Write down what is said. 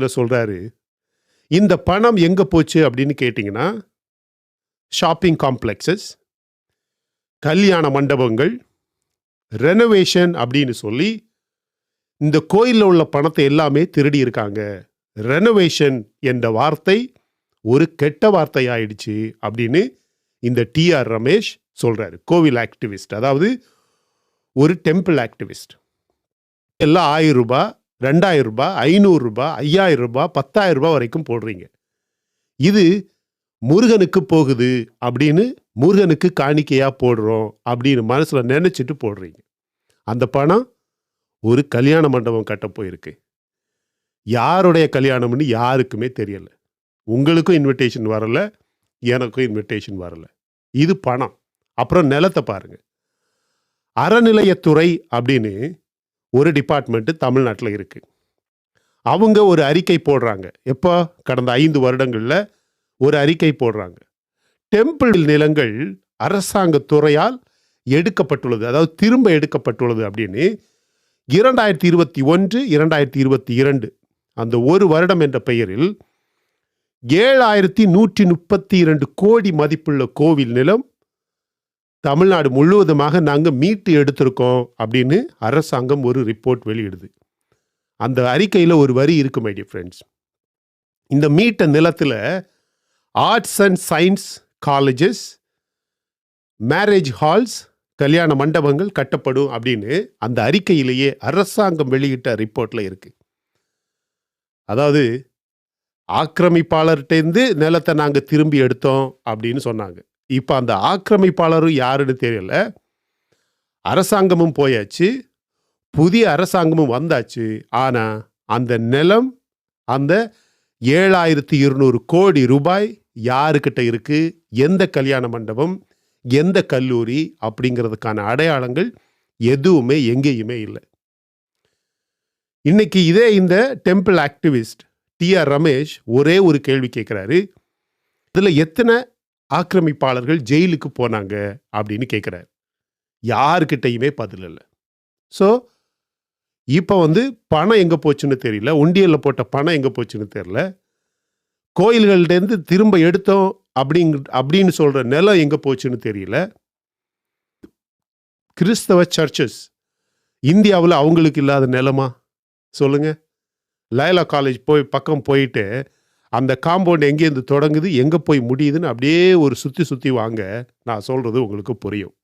சொல்றாரு, இந்த பணம் எங்க போச்சு அப்படின்னு கேட்டீங்கன்னா, ஷாப்பிங் காம்ப்ளெக்ஸஸ், கல்யாண மண்டபங்கள், ரெனோவேஷன் அப்படின்னு சொல்லி இந்த கோயில்ல உள்ள பணத்தை எல்லாமே திருடி இருக்காங்க. ரெனோவேஷன் என்ற வார்த்தை ஒரு கெட்ட வார்த்தை ஆயிடுச்சு அப்படின்னு இந்த டிஆர் ரமேஷ் சொல்றாரு. கோவில் ஆக்டிவிஸ்ட், அதாவது ஒரு டெம்பிள் ஆக்டிவிஸ்ட். எல்லாம் ரூபாய் 2000 ரூபாய், 500 ரூபாய், 5000 ரூபாய், 10,000 ரூபாய் வரைக்கும் போடுறீங்க. இது முருகனுக்கு போகுது அப்படின்னு, முருகனுக்கு காணிக்கையா போடுறோம் அப்படின்னு மனசுல நினைச்சிட்டு போடுறீங்க. அந்த பணம் ஒரு கல்யாண மண்டபம் கட்ட போயிருக்கு. யாருடைய கல்யாணம்னு யாருக்குமே தெரியல. உங்களுக்கும் இன்விடேஷன் வரல, எனக்கும் இன்விடேஷன் வரல. இது பணம். அப்புறம் நிலத்தை பாருங்க. அறநிலையத்துறை அப்படின்னு ஒரு டிபார்ட்மெண்ட் தமிழ்நாட்டில் இருக்கு. அவங்க ஒரு அறிக்கை போடுறாங்க. எப்போ? கடந்த 5 வருடங்களில் ஒரு அறிக்கை போடுறாங்க. டெம்பிள் நிலங்கள் அரசாங்கத்துறையால் எடுக்கப்பட்டுள்ளது, அதாவது திரும்ப எடுக்கப்பட்டுள்ளது அப்படின்னு 2021, 2022 அந்த ஒரு வருடம் என்ற பெயரில் 7132 கோடி மதிப்புள்ள கோவில் நிலம் தமிழ்நாடு முழுவதுமாக நாங்கள் மீட்டு எடுத்திருக்கோம் அப்படின்னு அரசாங்கம் ஒரு ரிப்போர்ட் வெளியிடுது. அந்த அறிக்கையில் ஒரு வரி இருக்கு, மை டியர் ஃப்ரெண்ட்ஸ். இந்த மீட்ட நிலத்தில் arts and science colleges, marriage halls, கல்யாண மண்டபங்கள் கட்டப்படும் அப்படின்னு அந்த அறிக்கையிலேயே அரசாங்கம் வெளியிட்ட ரிப்போர்ட்டில் இருக்கு. அதாவது ஆக்கிரமிப்பாளர்கிட்டேருந்து நிலத்தை நாங்கள் திரும்பி எடுத்தோம் அப்படின்னு சொன்னாங்க. இப்போ அந்த ஆக்கிரமிப்பாளரும் யாருன்னு தெரியல. அரசாங்கமும் போயாச்சு, புதிய அரசாங்கமும் வந்தாச்சு. ஆனால் அந்த நிலம், அந்த 7200 கோடி ரூபாய் யாருக்கிட்ட இருக்கு, எந்த கல்யாண மண்டபம், எந்த கல்லூரி அப்படிங்கிறதுக்கான அடையாளங்கள் எதுவுமே எங்கேயுமே இல்லை. இன்னைக்கு இதே இந்த டெம்பிள் ஆக்டிவிஸ்ட் டிஆர் ரமேஷ் ஒரே ஒரு கேள்வி கேட்குறாரு. இதில் எத்தனை ஆக்கிரமிப்பாளர்கள் ஜெயிலுக்கு போனாங்க அப்படின்னு கேட்குறாரு. யாருக்கிட்டையுமே பதில் இல்லை. ஸோ இப்போ பணம் எங்கே போச்சுன்னு தெரியல, உண்டியலில் போட்ட பணம் எங்கே போச்சுன்னு தெரியல, கோயில்கள்டேருந்து திரும்ப எடுத்தோம் அப்படின்னு சொல்கிற நிலம் எங்கே போச்சுன்னு தெரியல. கிறிஸ்தவ சர்ச்சஸ் இந்தியாவில் அவங்களுக்கு இல்லாத நிலமா சொல்லுங்க? லைலா காலேஜ் பக்கம் போயிட்டு அந்த காம்பவுண்ட் எங்கேருந்து தொடங்குது, எங்கே போய் முடியுதுன்னு அப்படியே ஒரு சுற்றி வாங்க, நான் சொல்கிறது உங்களுக்கு புரியும்.